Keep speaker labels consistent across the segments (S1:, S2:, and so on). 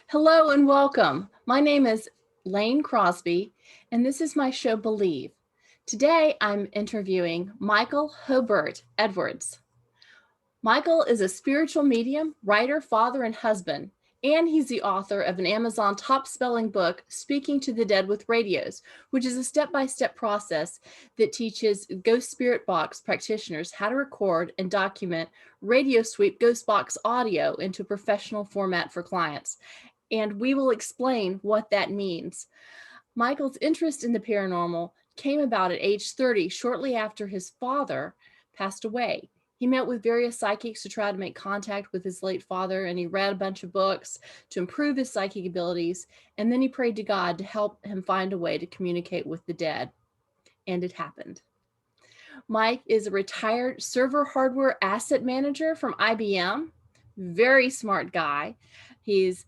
S1: Hello and welcome. My name is Laine Crosby, and this is my show, Believe. Today, I'm interviewing Michael Hobert Edwards. Michael is a spiritual medium, writer, father, and husband, and he's the author of an Amazon top-selling book, Speaking to the Dead with Radios, which is a step-by-step process that teaches Ghost Spirit Box practitioners how to record and document radio sweep Ghost Box audio into a professional format for clients. And we will explain what that means. Michael's interest in the paranormal came about at age 30, shortly after his father passed away. He met with various psychics to try to make contact with his late father, and he read a bunch of books to improve his psychic abilities. And then he prayed to God to help him find a way to communicate with the dead. And it happened. Mike is a retired server hardware asset manager from IBM. Very smart guy. He's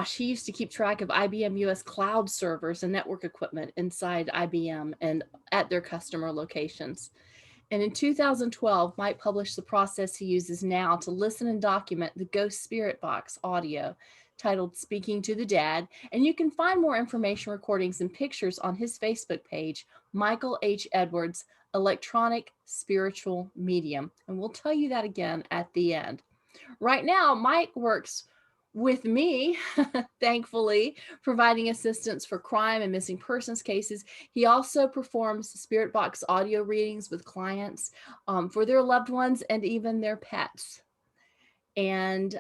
S1: he used to keep track of IBM US cloud servers and network equipment inside IBM and at their customer locations. And in 2012, Mike published the process he uses now to listen and document the Ghost Spirit Box audio titled Speaking to the Dead. And you can find more information, recordings, and pictures on his Facebook page, Michael H. Edwards, Electronic Spiritual Medium. And we'll tell you that again at the end. Right now, Mike works with me, thankfully, providing assistance for crime and missing persons cases. He also performs spirit box audio readings with clients for their loved ones and even their pets. And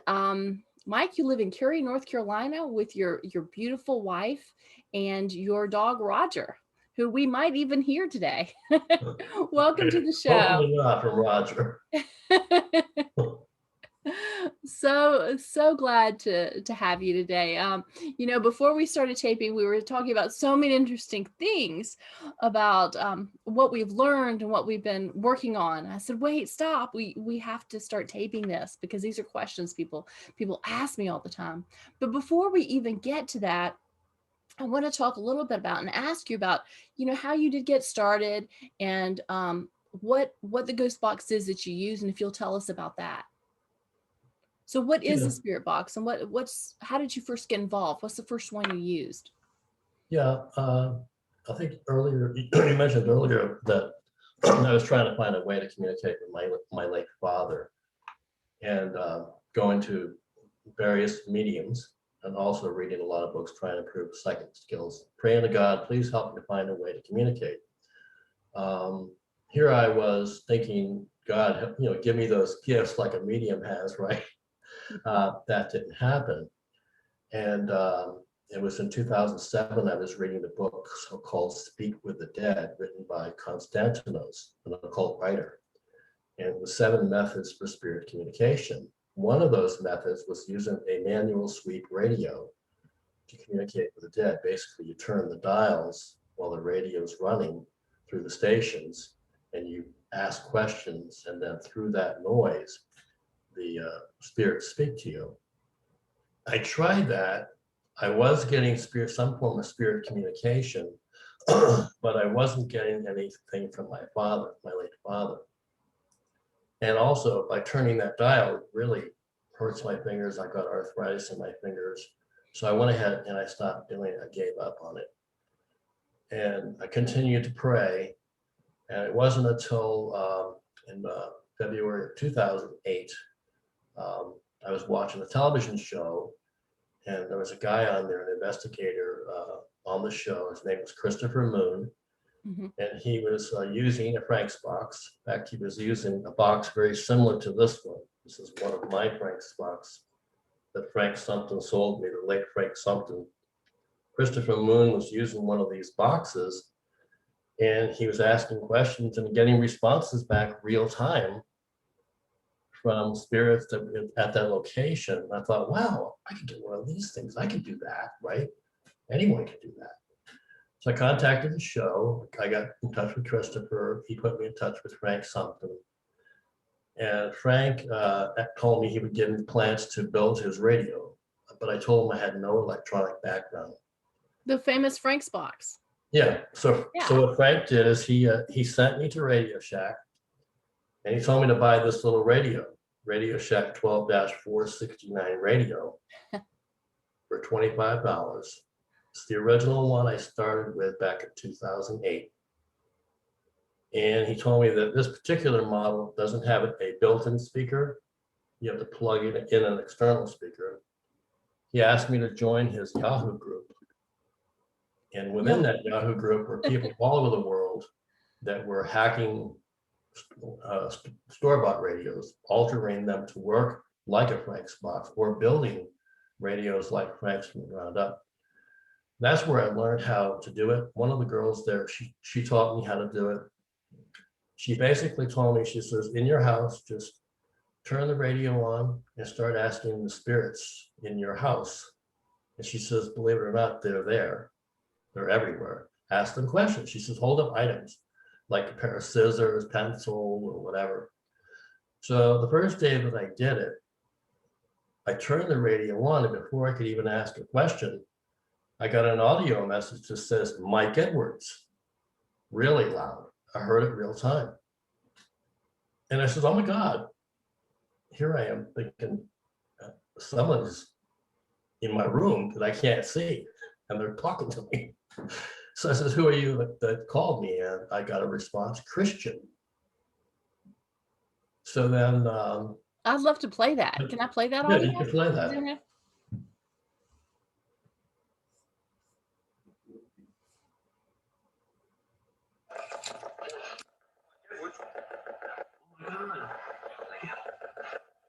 S1: Mike, you live in Cary, North Carolina with your beautiful wife and your dog, Roger, who we might even hear today. Welcome to the show.
S2: Hopefully not from Roger.
S1: So glad to have you today. Before we started taping, we were talking about so many interesting things about what we've learned and what we've been working on. I said, wait, stop. We have to start taping this because these are questions people ask me all the time. But before we even get to that, I want to talk a little bit about and ask you about, how you did get started and what the Ghost Box is that you use, and if you'll tell us about that. So what is the spirit box, and how did you first get involved? What's the first one you used?
S2: Yeah, I think earlier, you mentioned earlier that I was trying to find a way to communicate with my late father, and going to various mediums and also reading a lot of books trying to improve psychic skills, praying to God, please help me to find a way to communicate. Here I was thinking, God, give me those gifts like a medium has, right? That didn't happen. And it was in 2007, I was reading the book called Speak with the Dead, written by Konstantinos, an occult writer. And it was 7 methods for spirit communication. One of those methods was using a manual sweep radio to communicate with the dead. Basically, you turn the dials while the radio is running through the stations, and you ask questions, and then through that noise, the spirits speak to you. I tried that. I was getting some form of spirit communication, but I wasn't getting anything from my late father. And also, by turning that dial, it really hurts my fingers. I got arthritis in my fingers. So I went ahead and I stopped doing it. I gave up on it. And I continued to pray. And it wasn't until in February of 2008, I was watching a television show, and there was a guy on there, an investigator on the show. His name was Christopher Moon. Mm-hmm. And he was using a Frank's box. In fact, he was using a box very similar to this one. This is one of my Frank's box that Frank Sumpton sold me, the late Frank Sumpton. Christopher Moon was using one of these boxes, and he was asking questions and getting responses back real time from spirits at that location. And I thought, wow, I could get one of these things. I could do that, right? Anyone could do that. So I contacted the show. I got in touch with Christopher. He put me in touch with Frank Sumpton. And Frank told me he would give me plans to build his radio, but I told him I had no electronic background.
S1: The famous Frank's box.
S2: Yeah. So what Frank did is he sent me to Radio Shack, and he told me to buy this little radio. Radio Shack 12-469 radio for $25. It's the original one I started with back in 2008. And he told me that this particular model doesn't have a built-in speaker. You have to plug in an external speaker. He asked me to join his Yahoo group. And within that Yahoo group were people all over the world that were hacking store-bought radios, altering them to work like a Frank's box, or building radios like Frank's from the ground up. That's where I learned how to do it. One of the girls there, she taught me how to do it. She basically told me, she says, in your house, just turn the radio on and start asking the spirits in your house. And she says, believe it or not, they're there. They're everywhere. Ask them questions. She says, hold up items like a pair of scissors, pencil, or whatever. So the first day that I did it, I turned the radio on, and before I could even ask a question, I got an audio message that says, Mike Edwards, really loud. I heard it real time. And I said, oh my God, here I am thinking someone's in my room that I can't see, and they're talking to me. So I said, who are you that called me? And I got a response, Christian. So then
S1: I'd love to play that. Can I play that
S2: yeah,
S1: audio?
S2: you can play that.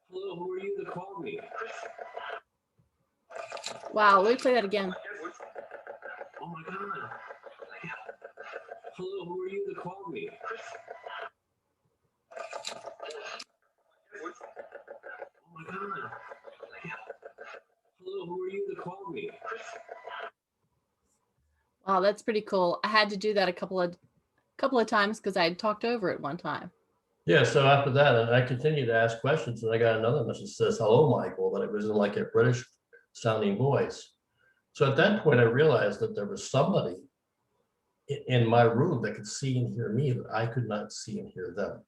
S3: Hello, who are you that called me?
S1: Wow, let me play that again.
S3: Oh my God. Hello, who are you that called me? Oh my God. Hello, who are you that called me?
S1: Wow, that's pretty cool. I had to do that a couple of times because I had talked over it one time.
S2: Yeah, so after that, and I continued to ask questions, and I got another message that says, hello, Michael, but it was in like a British sounding voice. So at that point, I realized that there was somebody in my room that could see and hear me, but I could not see and hear them.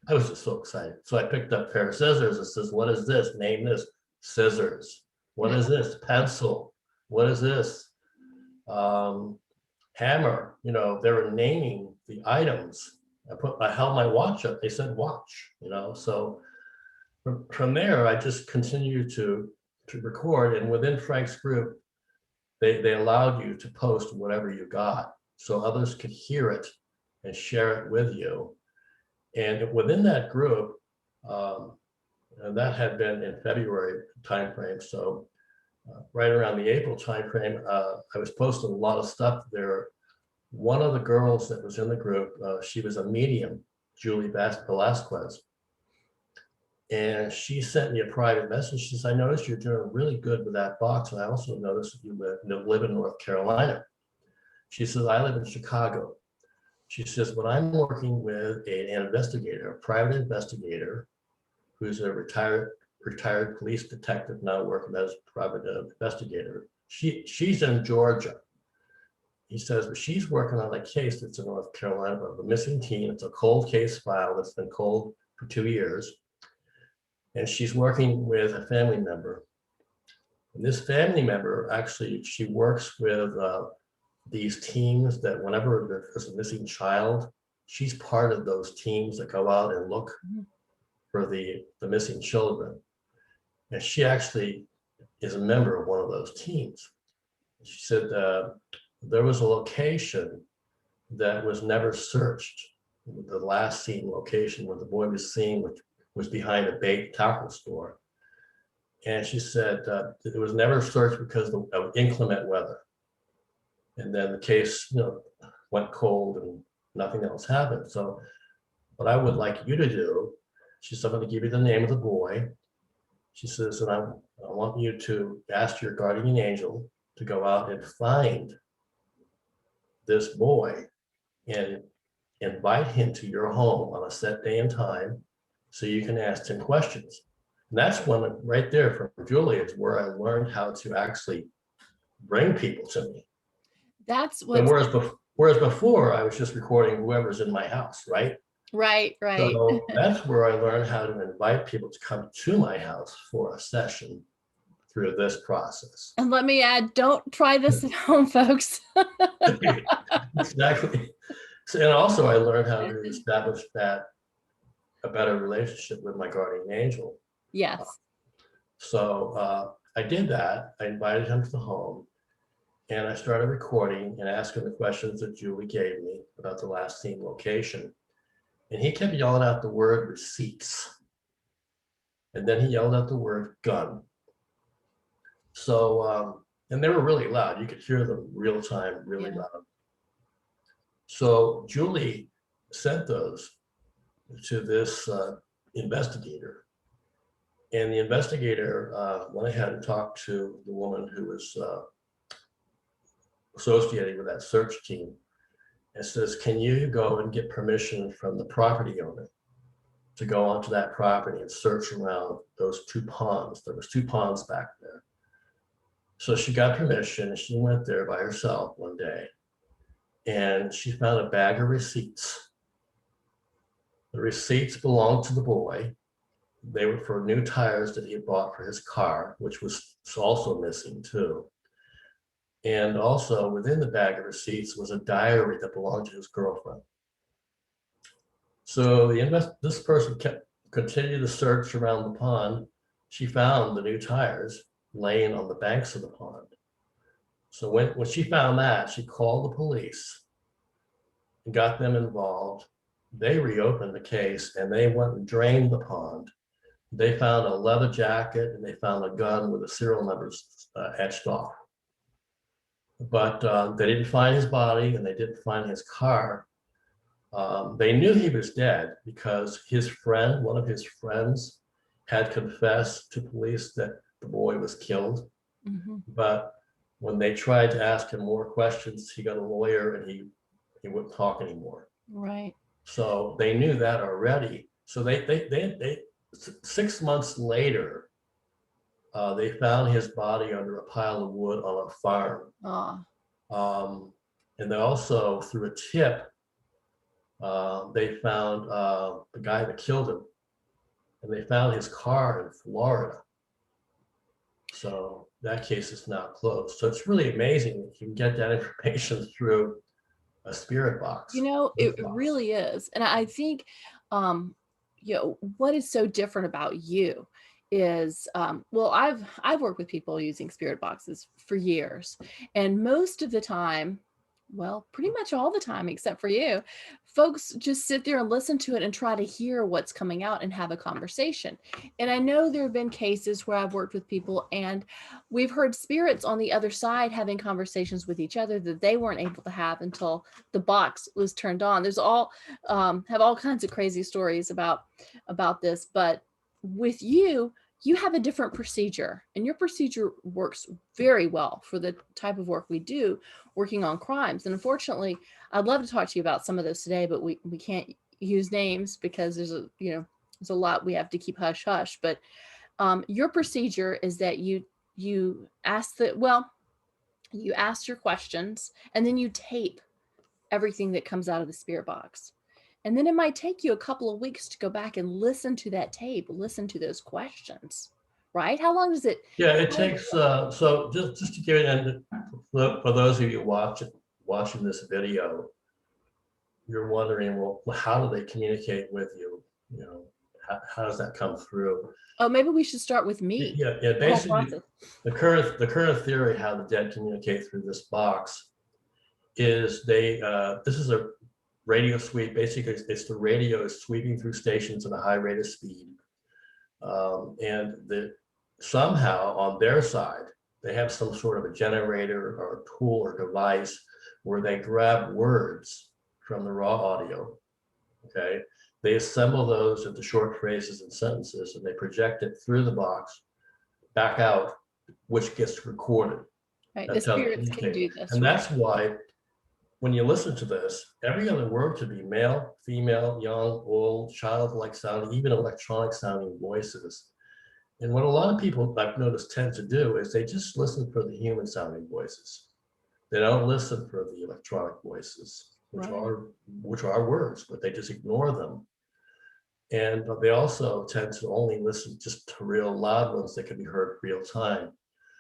S2: I was just so excited. So I picked up a pair of scissors. It says, what is this? Name this. Scissors. What is this? Pencil. What is this? Hammer. You know, they were naming the items. I held my watch up. They said watch, you know. So from there, I just continued to record. And within Frank's group, they allowed you to post whatever you got so others could hear it and share it with you. And within that group, and that had been in February timeframe. So right around the April timeframe, I was posting a lot of stuff there. One of the girls that was in the group, she was a medium, Julie Velasquez. And she sent me a private message. She says, I noticed you're doing really good with that box. And I also noticed that you live in North Carolina. She says, I live in Chicago. She says, but I'm working with an investigator, a private investigator, who's a retired police detective now working as a private investigator. She's in Georgia. He says, but she's working on a case that's in North Carolina of a missing teen. It's a cold case file that's been cold for 2 years. And she's working with a family member. And this family member, actually, she works with these teams that whenever there's a missing child, she's part of those teams that go out and look for the missing children. And she actually is a member of one of those teams. She said there was a location that was never searched. The last seen location where the boy was seen, which was behind a baked taco store. And she said it was never searched because of inclement weather. And then the case, you know, went cold and nothing else happened. So what I would like you to do, she said, I'm going to give you the name of the boy. She says, and I want you to ask your guardian angel to go out and find this boy and invite him to your home on a set day and time so you can ask him questions. And that's one right there from Julia is where I learned how to actually bring people to me.
S1: That's what.
S2: Whereas before I was just recording whoever's in my house, right?
S1: Right, right.
S2: So that's where I learned how to invite people to come to my house for a session through this process.
S1: And let me add, don't try this at home, folks.
S2: Exactly. So, and also I learned how to establish a better relationship with my guardian angel.
S1: Yes.
S2: So I did that. I invited him to the home and I started recording and asking the questions that Julie gave me about the last seen location. And he kept yelling out the word receipts. And then he yelled out the word gun. So, and they were really loud. You could hear them real time, really loud. So Julie sent those to this investigator. And the investigator went ahead and talked to the woman who was associated with that search team and says, can you go and get permission from the property owner to go onto that property and search around those two ponds? There was two ponds back there. So she got permission and she went there by herself one day and she found a bag of receipts. The receipts belonged to the boy. They were for new tires that he had bought for his car, which was also missing too. And also within the bag of receipts was a diary that belonged to his girlfriend. So this person continued to search around the pond. She found the new tires laying on the banks of the pond. So when she found that, she called the police and got them involved. They reopened the case and they went and drained the pond. They found a leather jacket and they found a gun with the serial numbers etched off. But they didn't find his body and they didn't find his car. They knew he was dead because his friend, one of his friends, had confessed to police that the boy was killed.
S1: Mm-hmm.
S2: But when they tried to ask him more questions, he got a lawyer and he wouldn't talk anymore.
S1: Right.
S2: So they knew that already. So they 6 months later, they found his body under a pile of wood on a farm. And they also, through a tip, they found the guy that killed him, and they found his car in Florida. So that case is now closed. So it's really amazing that you can get that information through a spirit box.
S1: You know, it really is. And I think, you know, what is so different about you is, well, I've worked with people using spirit boxes for years, and most of the time, well, pretty much all the time, except for you, folks just sit there and listen to it and try to hear what's coming out and have a conversation. And I know there have been cases where I've worked with people and we've heard spirits on the other side having conversations with each other that they weren't able to have until the box was turned on. There's have all kinds of crazy stories about this, but with you, you have a different procedure, and your procedure works very well for the type of work we do, working on crimes. And unfortunately, I'd love to talk to you about some of those today, but we can't use names because there's a lot we have to keep hush hush. But your procedure is that you ask you ask your questions and then you tape everything that comes out of the spirit box. And then it might take you a couple of weeks to go back and listen to that tape, listen to those questions, right? How long does it?
S2: Yeah, it takes, so just to give it, and for those of you watching this video, you're wondering, well, how do they communicate with you? You know, how does that come through?
S1: Oh, maybe we should start with me.
S2: Yeah, basically, the current theory how the dead communicate through this box is this is a radio sweep. Basically, it's the radio is sweeping through stations at a high rate of speed. And somehow on their side, they have some sort of a generator or a tool or device where they grab words from the raw audio. Okay. They assemble those into short phrases and sentences and they project it through the box back out, which gets recorded.
S1: Right. The spirits can do this.
S2: And that's why when you listen to this, every other word could be male, female, young, old, childlike sounding, even electronic sounding voices. And what a lot of people I've noticed tend to do is they just listen for the human sounding voices. They don't listen for the electronic voices. which
S1: Right.
S2: are words, but they just ignore them. And they also tend to only listen just to real loud ones that can be heard real time.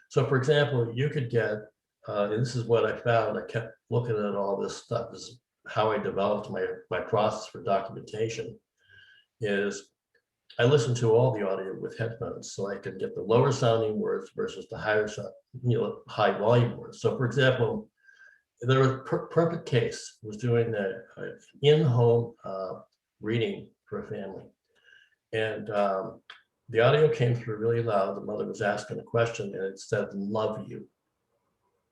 S2: So for example, you could get, and this is what I found, I kept looking at all this stuff, this is how I developed my process for documentation, is I listen to all the audio with headphones so I can get the lower sounding words versus the higher, high volume words. So for example, there was perfect case was doing the in-home reading for a family. And the audio came through really loud. The mother was asking a question and it said, love you,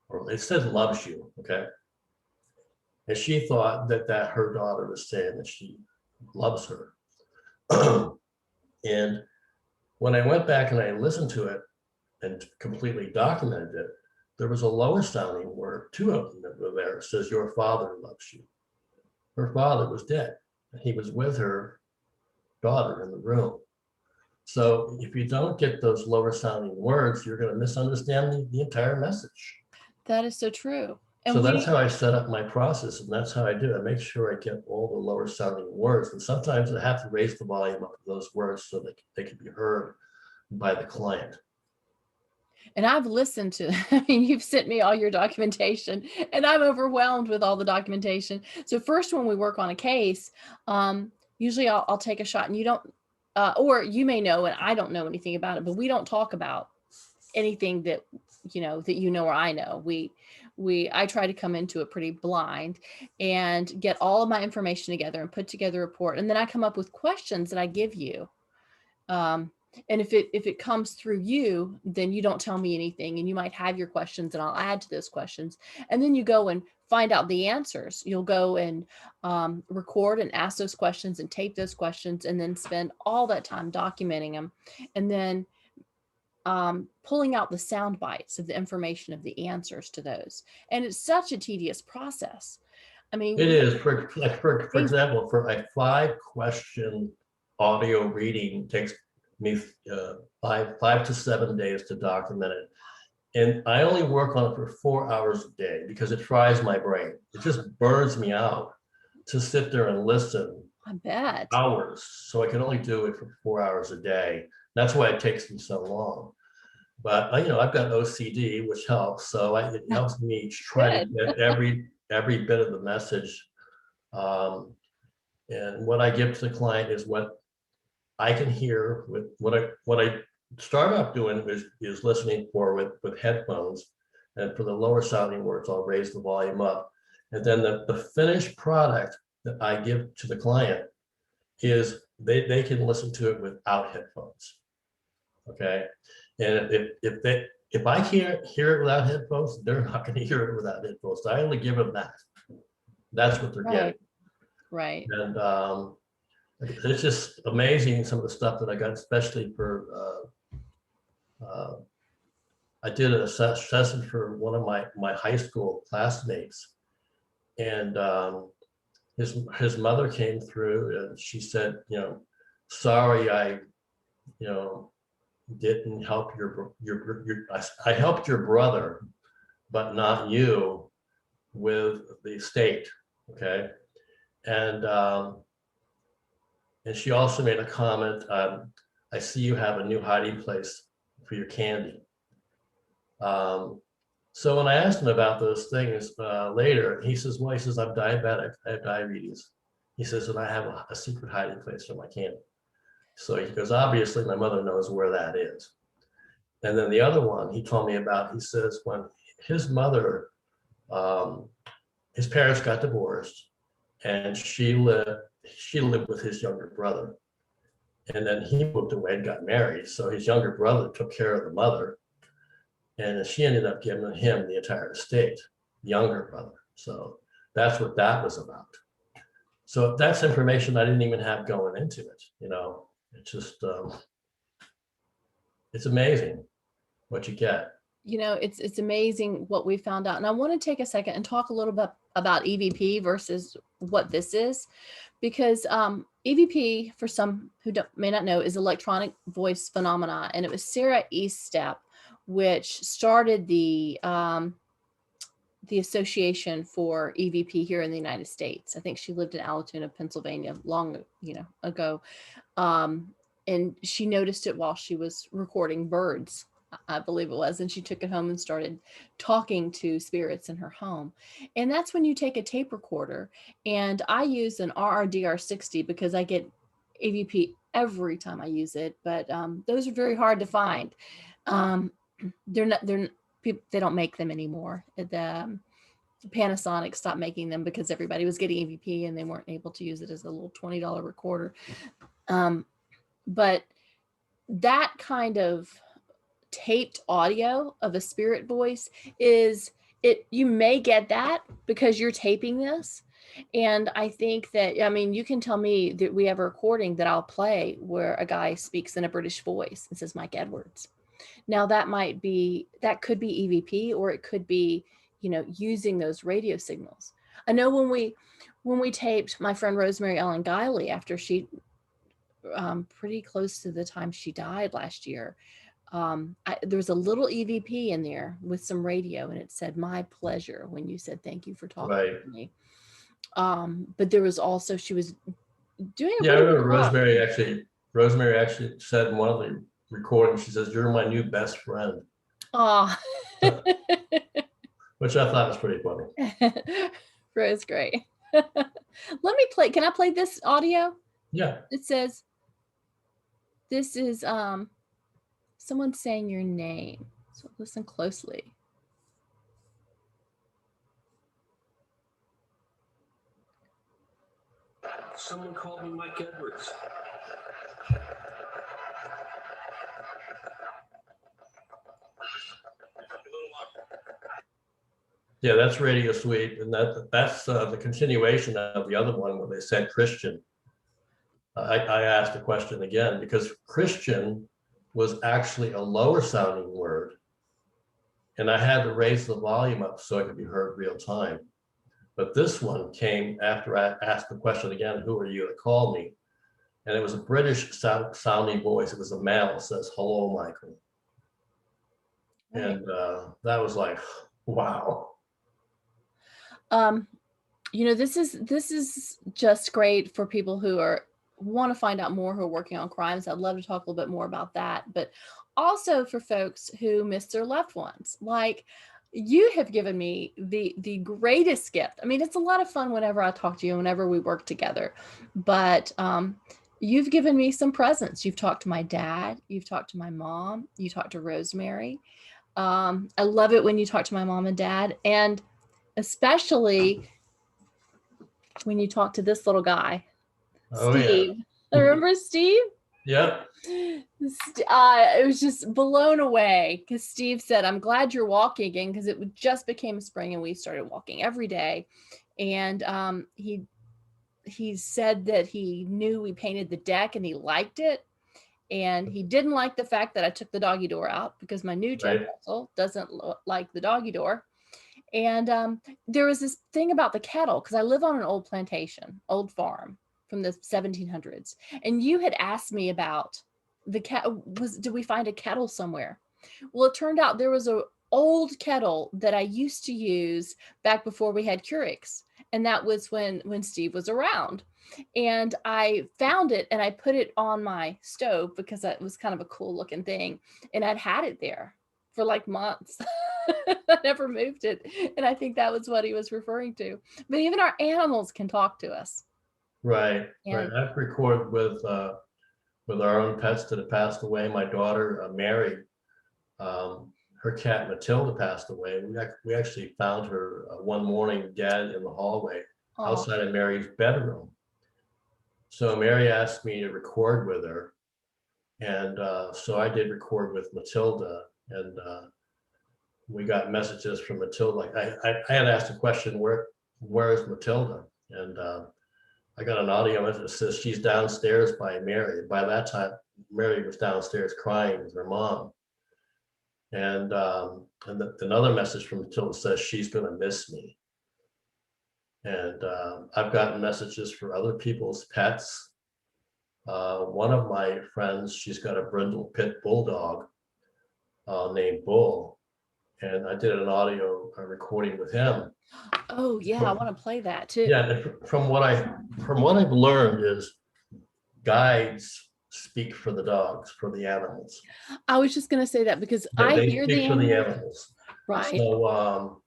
S2: or it said loves you, okay? And she thought that her daughter was saying that she loves her. And when I went back and I listened to it and completely documented it, there was a lower sounding word, two of them that were there. It says, your father loves you. Her father was dead. He was with her daughter in the room. So if you don't get those lower sounding words, you're going to misunderstand the entire message.
S1: That is so true. And
S2: so that's how I set up my process, and that's how I do it. I make sure I get all the lower sounding words, and sometimes I have to raise the volume up of those words so that they can be heard by the client.
S1: And I've listened to, I mean, you've sent me all your documentation and I'm overwhelmed with all the documentation. So first, when we work on a case, usually I'll take a shot, and you don't, or you may know, and I don't know anything about it, but we don't talk about anything that, or I know. I try to come into it pretty blind and get all of my information together and put together a report. And then I come up with questions that I give you. And if it comes through you, then you don't tell me anything, and you might have your questions and I'll add to those questions. And then you go and find out the answers. You'll go and record and ask those questions and tape those questions, and then spend all that time documenting them. And then pulling out the sound bites of the information of the answers to those. And it's such a tedious process. I mean,
S2: it is. For example, for a 5-question audio reading takes me 5 to 7 days to document it. And I only work on it for 4 hours a day because it fries my brain. It just burns me out to sit there and listen.
S1: I bet.
S2: Hours. So I can only do it for 4 hours a day. That's why it takes me so long. But I've got OCD, which helps. So it helps me try to get every bit of the message. And what I give to the client is what I can hear. With what I start off doing is listening with headphones, and for the lower sounding words, I'll raise the volume up. And then the finished product that I give to the client is they can listen to it without headphones. Okay. And if I can't hear it without headphones, they're not going to hear it without headphones. I only give them that. That's what they're getting.
S1: Right.
S2: And it's just amazing, some of the stuff that I got, especially for I did a session for one of my high school classmates, and his mother came through and she said, sorry, I didn't help I helped your brother, but not you with the estate. Okay. And she also made a comment, I see you have a new hiding place for your candy. So when I asked him about those things later, he says, I'm diabetic, I have diabetes. He says, and I have a secret hiding place for my candy. So he goes, obviously my mother knows where that is. And then the other one he told me about, he says, when his mother, his parents got divorced, and she lived with his younger brother. And then he moved away and got married. So his younger brother took care of the mother, and she ended up giving him the entire estate, the younger brother. So that's what that was about. So that's information I didn't even have going into it. It's just, it's amazing what you get.
S1: It's amazing what we found out. And I want to take a second and talk a little bit about EVP versus what this is, because EVP, for some who may not know, is electronic voice phenomena. And it was Sarah Eastep, which started the the Association for EVP here in the United States. I think she lived in Alatoona, Pennsylvania, long ago. And she noticed it while she was recording birds, I believe it was, and she took it home and started talking to spirits in her home. And that's when you take a tape recorder, and I use an RRDR60 because I get EVP every time I use it, but those are very hard to find. They don't make them anymore. The Panasonic stopped making them because everybody was getting EVP and they weren't able to use it as a little $20 recorder. But that kind of taped audio of a spirit voice you may get that because you're taping this. And I think that, I mean, you can tell me that we have a recording that I'll play where a guy speaks in a British voice and says Mike Edwards. Now that could be EVP, or it could be, using those radio signals. I know when we taped my friend Rosemary Ellen Guiley after she, pretty close to the time she died last year, there was a little EVP in there with some radio, and it said "My pleasure" when you said "Thank you for talking to me." But there was also, she was doing a
S2: I remember
S1: job.
S2: Rosemary actually said in one of the recordings, she says, "You're my new best friend."
S1: Oh,
S2: which I thought was pretty funny.
S1: Rose, great. Let me play. Can I play this audio?
S2: Yeah.
S1: It says, this is someone saying your name. So listen closely.
S3: Someone called me Mike Edwards.
S2: Yeah, that's Radio Sweep, and that's the continuation of the other one where they said Christian. I asked the question again because Christian was actually a lower sounding word, and I had to raise the volume up so it could be heard real time. But this one came after I asked the question again, "Who are you to call me?" And it was a British sounding voice. It was a male. It says, "Hello, Michael." Right. And that was like, wow.
S1: This is just great for people who want to find out more, who are working on crimes. I'd love to talk a little bit more about that, but also for folks who miss their loved ones. Like, you have given me the greatest gift. I mean, it's a lot of fun whenever I talk to you, whenever we work together, but you've given me some presents. You've talked to my dad, you've talked to my mom, you talked to Rosemary. I love it when you talk to my mom and dad, and especially when you talk to this little guy, Steve.
S2: Yeah.
S1: Remember Steve?
S2: Yep.
S1: It was just blown away because Steve said, "I'm glad you're walking again," because it just became spring and we started walking every day. And he said that he knew we painted the deck and he liked it. And he didn't like the fact that I took the doggy door out because my new Jack Russell doesn't like the doggy door. And there was this thing about the kettle, because I live on an old plantation, old farm from the 1700s. And you had asked me about the did we find a kettle somewhere? Well, it turned out there was an old kettle that I used to use back before we had Keurigs. And that was when Steve was around. And I found it and I put it on my stove because that was kind of a cool looking thing. And I'd had it there for like months. I never moved it. And I think that was what he was referring to. But even our animals can talk to us.
S2: Right. I've recorded with our own pets that have passed away. My daughter, Mary, her cat Matilda passed away. We actually found her one morning dead in the hallway outside of Mary's bedroom. So Mary asked me to record with her. And so I did record with Matilda, and we got messages from Matilda. I had asked a question, where is Matilda? And I got an audio message that says she's downstairs by Mary. By that time, Mary was downstairs crying with her mom. And another message from Matilda says she's going to miss me. And I've gotten messages for other people's pets. One of my friends, she's got a brindle pit bulldog named Bull. and I did an audio recording with him.
S1: Oh yeah, I want to play that too.
S2: Yeah, and from what I've learned is guides speak for the dogs, for the animals.
S1: I was just going to say that because I
S2: They
S1: hear
S2: speak
S1: the
S2: for the
S1: animals,
S2: animals.
S1: right?
S2: So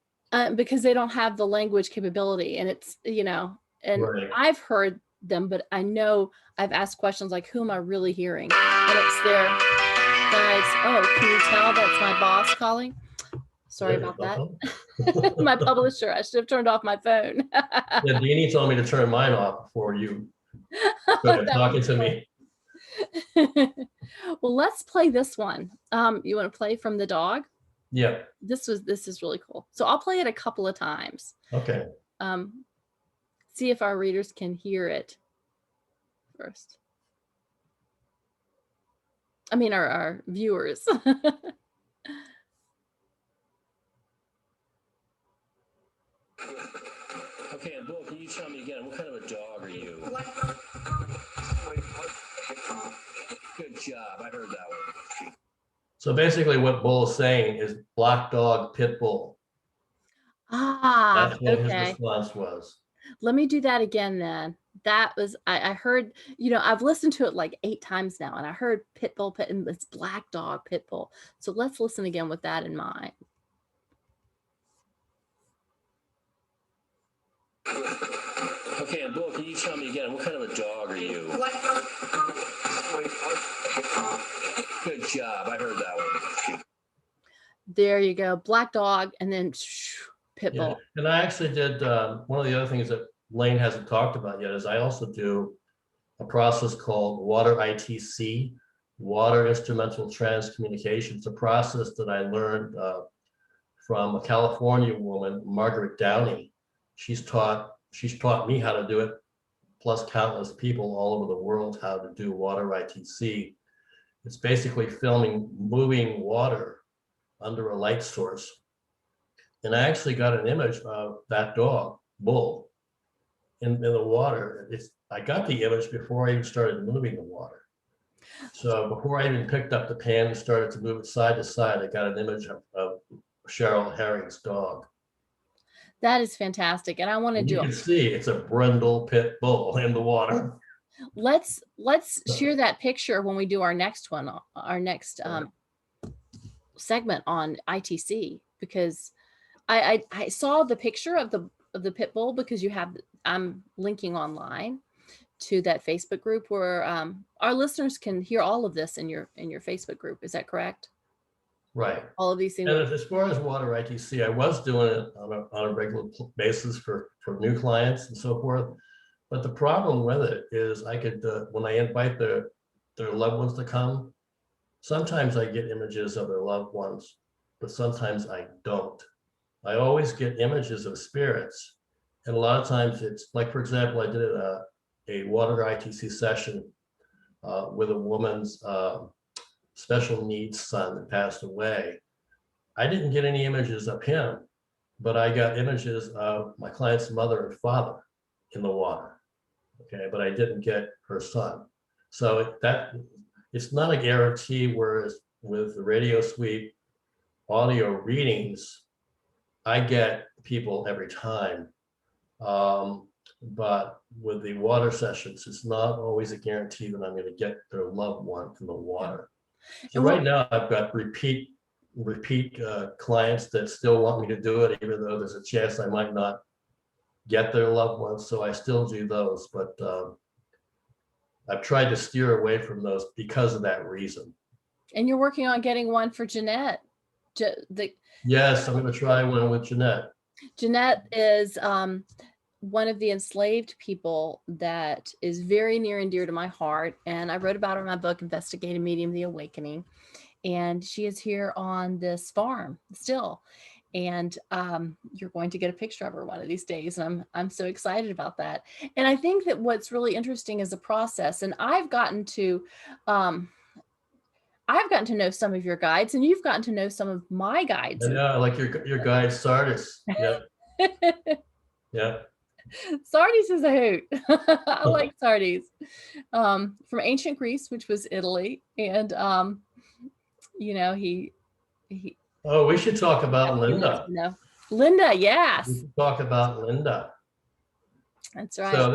S1: Because they don't have the language capability, and it's, and
S2: right.
S1: I've heard them, but I know I've asked questions like, who am I really hearing? And it's their guides. Oh, can you tell that's my boss calling? Sorry about that. My publisher. I should have turned off my phone.
S2: Yeah, Deanie told me to turn mine off before you started talking to me.
S1: Well, let's play this one. You want to play from the dog?
S2: Yeah.
S1: This is really cool. So I'll play it a couple of times.
S2: Okay.
S1: See if our readers can hear it first. I mean, our viewers.
S3: Okay, and Bill, can you tell me again, what kind of a dog are you? Good job, I heard that one.
S2: So basically what Bull is saying is black dog, pit bull. That's what his response was.
S1: Let me do that again then. That was, I heard, I've listened to it like 8 times now, and I heard pit bull, and it's black dog, pit bull. So let's listen again with that in mind.
S3: Okay, and Bill, can you tell me again, what kind of a dog are you? Good job, I heard that one.
S1: There you go, black dog, and then pit bull.
S2: Yeah. And I actually did, one of the other things that Laine hasn't talked about yet is I also do a process called water ITC, water instrumental transcommunication. It's a process that I learned from a California woman, Margaret Downey. She's taught me how to do it, plus countless people all over the world how to do water ITC. It's basically filming moving water under a light source. And I actually got an image of that dog, Bull, in the water. I got the image before I even started moving the water. So before I even picked up the pan and started to move it side to side, I got an image of Cheryl Herring's dog.
S1: That is fantastic. And I want to do
S2: You can see it's a brindle pit bull in the water.
S1: Let's share that picture when we do our next one, our next segment on ITC, because I saw the picture of the pit bull, because I'm linking online to that Facebook group where our listeners can hear all of this in your Facebook group. Is that correct?
S2: Right.
S1: All of these things.
S2: And as far as water ITC, I was doing it on a regular basis for new clients and so forth. But the problem with it is I could, when I invite their loved ones to come, sometimes I get images of their loved ones, but sometimes I don't. I always get images of spirits. And a lot of times it's like, for example, I did a water ITC session with a woman's special needs son that passed away. I didn't get any images of him, but I got images of my client's mother and father in the water. Okay, but I didn't get her son. So it's not a guarantee, whereas with the radio suite audio readings, I get people every time. But with the water sessions, it's not always a guarantee that I'm going to get their loved one in the water. So right now I've got repeat clients that still want me to do it, even though there's a chance I might not get their loved ones. So I still do those, but I've tried to steer away from those because of that reason.
S1: And you're working on getting one for Jeanette.
S2: Yes, I'm going to try one with Jeanette.
S1: Jeanette is one of the enslaved people that is very near and dear to my heart. And I wrote about her in my book, Investigative Medium, The Awakening. And she is here on this farm still. And you're going to get a picture of her one of these days. And I'm so excited about that. And I think that what's really interesting is the process. And I've gotten to know some of your guides, and you've gotten to know some of my guides.
S2: Yeah, like your guide Sardis. Yeah. Yeah.
S1: Sardis is a hoot. I like Sardis. From ancient Greece, which was Italy. And he
S2: Oh, we should talk about
S1: Everybody wants
S2: Linda.
S1: to know. Linda,
S2: We
S1: yes,
S2: should talk about Linda.
S1: that's right.
S2: So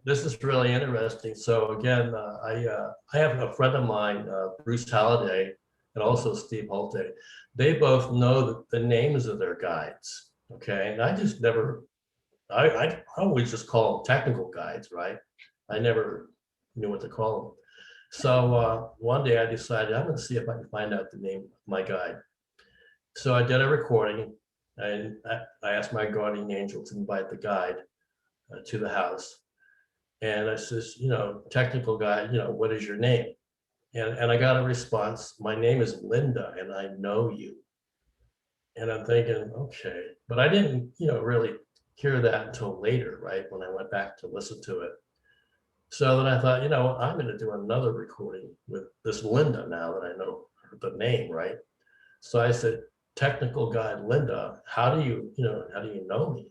S2: this is really interesting. So again, I have a friend of mine, Bruce Halliday, and also Steve Holte. They both know the names of their guides. Okay, and I just never. I always just call them technical guides, right? I never knew what to call them. So one day I decided I'm going to see if I can find out the name of my guide. So I did a recording, and I asked my guardian angel to invite the guide to the house. And I says, technical guide, what is your name? And I got a response, my name is Linda and I know you. And I'm thinking, okay, but I didn't, really hear that until later, right? When I went back to listen to it. So then I thought, I'm going to do another recording with this Linda now that I know the name, right? So I said, technical guide Linda, how do you know me?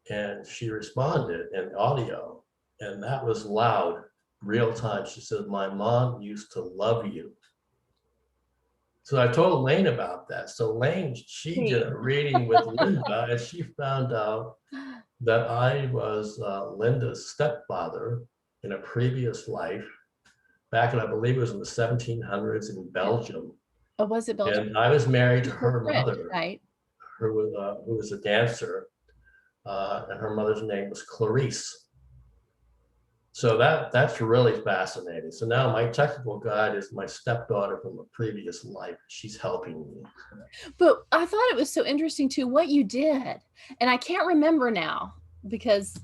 S2: And she responded in audio, and that was loud, real time. She said, my mom used to love you. So I told Laine about that. So Laine, she did a reading with Linda, and she found out that I was Linda's stepfather in a previous life, back in, I believe it was in the 1700s in Belgium.
S1: Oh, was it Belgium?
S2: And I was married to
S1: They're
S2: her
S1: French,
S2: mother,
S1: right?
S2: who was a dancer, and her mother's name was Clarice. So that's really fascinating. So now my technical guide is my stepdaughter from a previous life. She's helping me.
S1: But I thought it was so interesting too what you did, and I can't remember now because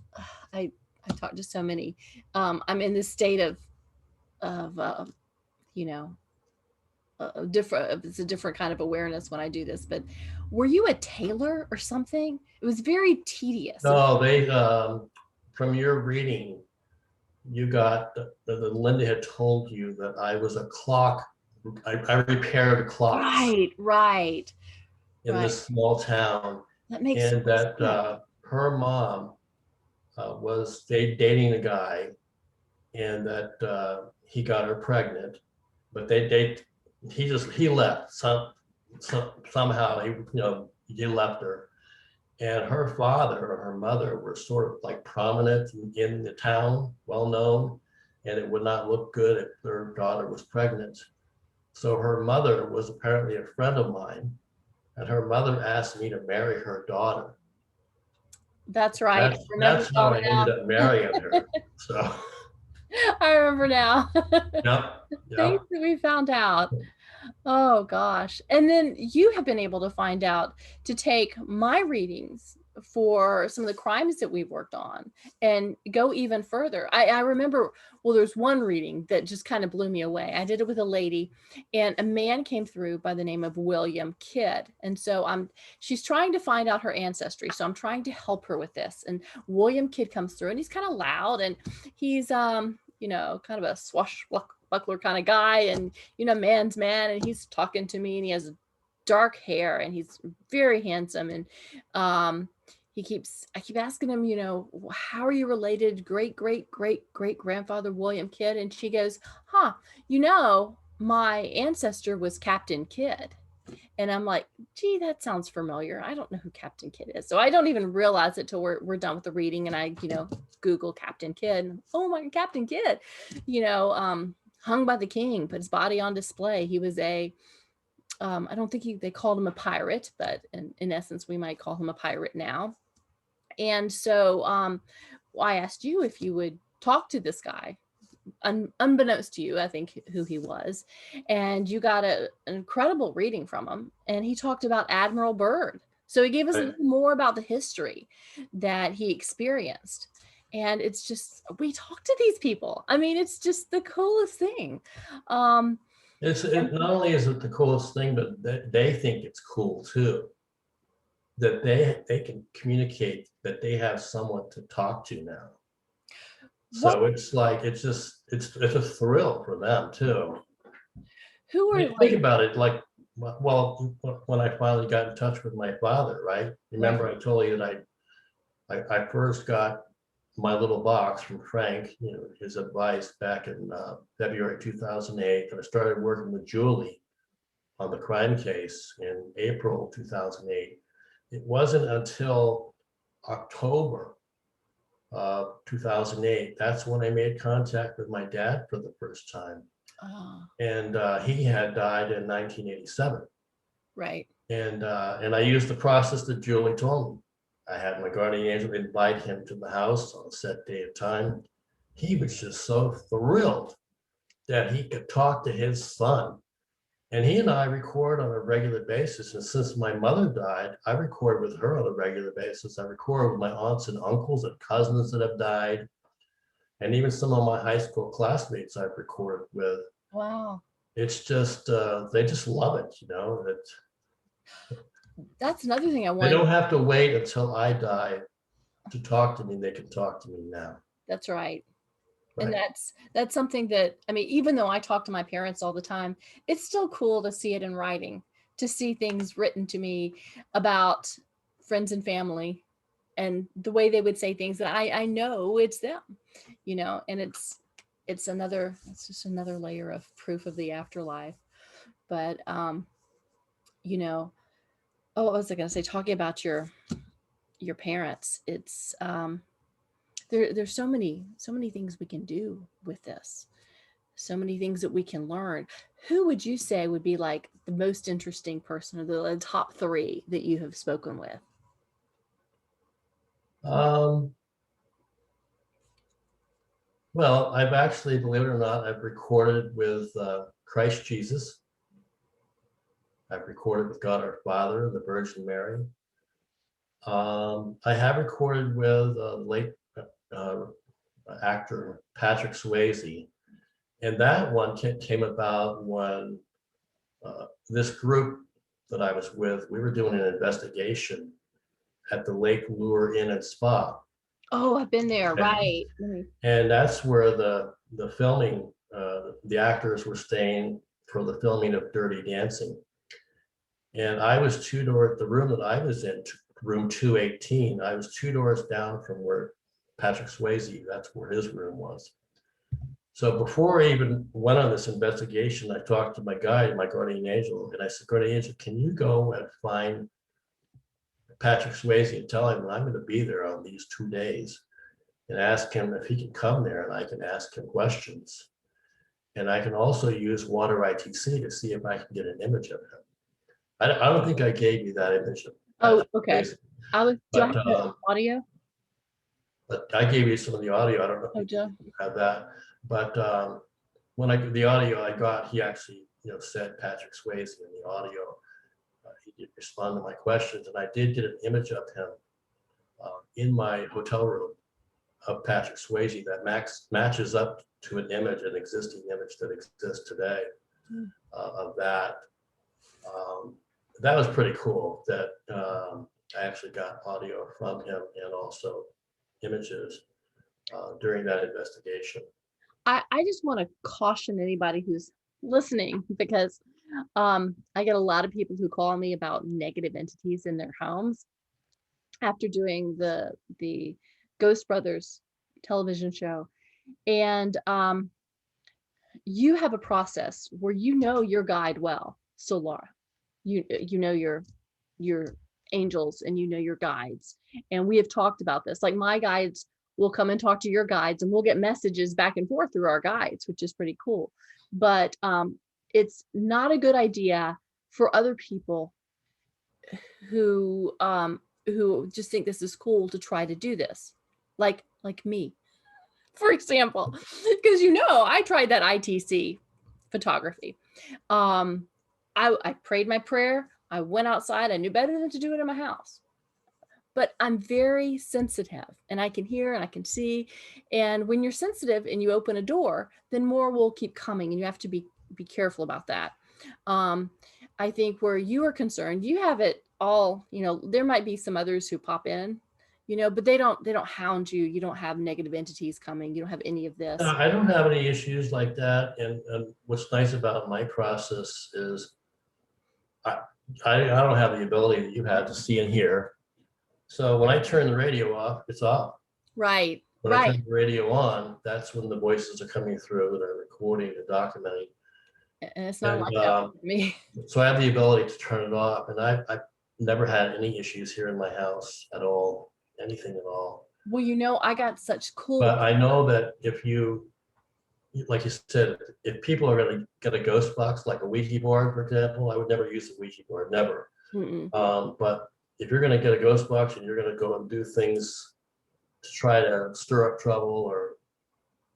S1: I talked to so many. I'm in this state of you know different. It's a different kind of awareness when I do this. But were you a tailor or something? It was very tedious.
S2: No, they from your reading, you got the Linda had told you that I was a clock. I repaired clocks
S1: Right.
S2: in this small town,
S1: That makes
S2: and that
S1: sense.
S2: her mom was dating a guy, and that he got her pregnant, but he left somehow he left her, and her father or her mother were sort of like prominent in the town, well known, and it would not look good if their daughter was pregnant. So her mother was apparently a friend of mine, and her mother asked me to marry her daughter.
S1: That's right.
S2: That's
S1: I remember
S2: how
S1: all
S2: I ended up marrying her. So
S1: I remember now.
S2: yeah,
S1: Things that we found out. Oh gosh. And then you have been able to find out to take my readings for some of the crimes that we've worked on and go even further. I remember, well, there's one reading that just kind of blew me away. I did it with a lady, and a man came through by the name of William Kidd. And so she's trying to find out her ancestry. So I'm trying to help her with this. And William Kidd comes through, and he's kind of loud, and he's kind of a swashbuckler kind of guy, and man's man, and he's talking to me, and he has dark hair, and he's very handsome, and I keep asking him, how are you related great grandfather William Kidd? And she goes, my ancestor was Captain Kidd. And I'm like, gee, that sounds familiar. I don't know who Captain Kidd is. So I don't even realize it till we're done with the reading, and I Google Captain Kidd, and, oh my, Captain Kidd, hung by the king, put his body on display. He was I don't think they called him a pirate, but in essence, we might call him a pirate now. And so I asked you if you would talk to this guy, unbeknownst to you, I think, who he was. And you got an incredible reading from him. And he talked about Admiral Byrd. So he gave us a little more about the history that he experienced. And it's just, we talk to these people. I mean, it's just the coolest thing.
S2: not only is it the coolest thing, but they think it's cool too. That they can communicate that they have someone to talk to now. So it's like it's a thrill for them too.
S1: Who are
S2: think about it, like, well, when I finally got in touch with my father, right? Remember I told you that I first got my little box from Frank, his advice back in February 2008, and I started working with Julie. on the crime case in April 2008. It wasn't until October 2008, that's when I made contact with my dad for the first time.
S1: Oh,
S2: And he had died in 1987.
S1: right.
S2: And I used the process that Julie told me. I had my guardian angel invite him to the house on a set day and time. He was just so thrilled that he could talk to his son. And he and I record on a regular basis. And since my mother died, I record with her on a regular basis. I record with my aunts and uncles and cousins that have died. And even some of my high school classmates I've recorded with.
S1: Wow.
S2: It's just, they just love it, you know.
S1: That's another thing I
S2: They
S1: want.
S2: don't have to wait until I die to talk to me. They can talk to me now.
S1: That's right. And
S2: Right.
S1: that's something that, I mean, even though I talk to my parents all the time, it's still cool to see it in writing, to see things written to me about friends and family and the way they would say things that I know it's them, you know, and it's just another layer of proof of the afterlife. But you know, oh, what was I gonna say? Talking about your parents, it's there's so many things we can do with this, so many things that we can learn. Who would you say would be like the most interesting person, or the top three that you have spoken with?
S2: Well, I've actually, believe it or not, I've recorded with Christ Jesus. I've recorded with God our Father, the Virgin Mary. I have recorded with late uh, actor Patrick Swayze. And that one came about when this group that I was with, we were doing an investigation at the Lake Lure Inn and Spa.
S1: Oh, I've been there.
S2: Okay.
S1: Right.
S2: And that's where the filming, the actors were staying for the filming of Dirty Dancing. And I was two doors, the room that I was in, room 218, I was two doors down from where Patrick Swayze, that's where his room was. So before I even went on this investigation, I talked to my guide, my guardian angel, and I said, guardian angel, can you go and find Patrick Swayze and tell him that I'm going to be there on these 2 days, and ask him if he can come there and I can ask him questions. And I can also use Water ITC to see if I can get an image of him. I don't think I gave you that image of
S1: Oh,
S2: Patrick
S1: okay.
S2: Swayze,
S1: Do I have the audio?
S2: but I gave you some of the audio. I don't know
S1: Oh,
S2: if
S1: Joe.
S2: you have that. But when the audio I got, he actually, said Patrick Swayze in the audio. He did respond to my questions, and I did get an image of him in my hotel room of Patrick Swayze that matches up to an existing image that exists today of that. That was pretty cool that I actually got audio from him and also images during that investigation.
S1: I just want to caution anybody who's listening, because I get a lot of people who call me about negative entities in their homes after doing the Ghost Brothers television show. And you have a process where you know your guide well. So Laura, you know your angels and you know your guides. And we have talked about this. Like, my guides will come and talk to your guides, and we'll get messages back and forth through our guides, which is pretty cool. But it's not a good idea for other people who just think this is cool to try to do this, like me, for example, because I tried that ITC photography. I prayed my prayer. I went outside. I knew better than to do it in my house. But I'm very sensitive, and I can hear and I can see. And when you're sensitive and you open a door, then more will keep coming, and you have to be careful about that. I think where you are concerned, you have it all. There might be some others who pop in, but they don't hound you. You don't have negative entities coming. You don't have any of this.
S2: I don't have any issues like that. And what's nice about my process is I don't have the ability that you have to see and hear. So when I turn the radio off, it's off.
S1: Right.
S2: When
S1: right.
S2: I turn the radio on, that's when the voices are coming through that are recording and documenting.
S1: And it's not
S2: And
S1: like that with me.
S2: so I have the ability to turn it off, and I've never had any issues here in my house at all, anything at all.
S1: Well, you know, I got such cool.
S2: But I know that if you, like you said, if people are gonna get a ghost box, like a Ouija board, for example, I would never use a Ouija board, never.
S1: Mm-mm.
S2: But if you're gonna get a ghost box and you're gonna go and do things to try to stir up trouble or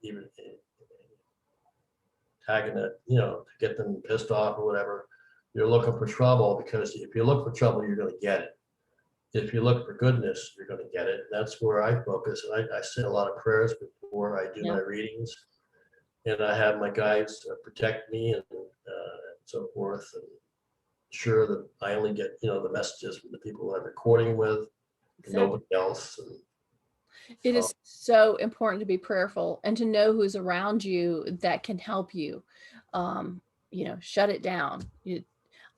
S2: even tagging it, you know, to get them pissed off or whatever, you're looking for trouble, because if you look for trouble, you're gonna get it. If you look for goodness, you're gonna get it. That's where I focus. And I say a lot of prayers before I do
S1: Yeah.
S2: my readings. And I have my guides protect me and so forth, and sure that I only get, you know, the messages from the people I'm recording with,
S1: Exactly.
S2: nobody else. And
S1: It is so important to be prayerful and to know who's around you that can help you, you know, shut it down.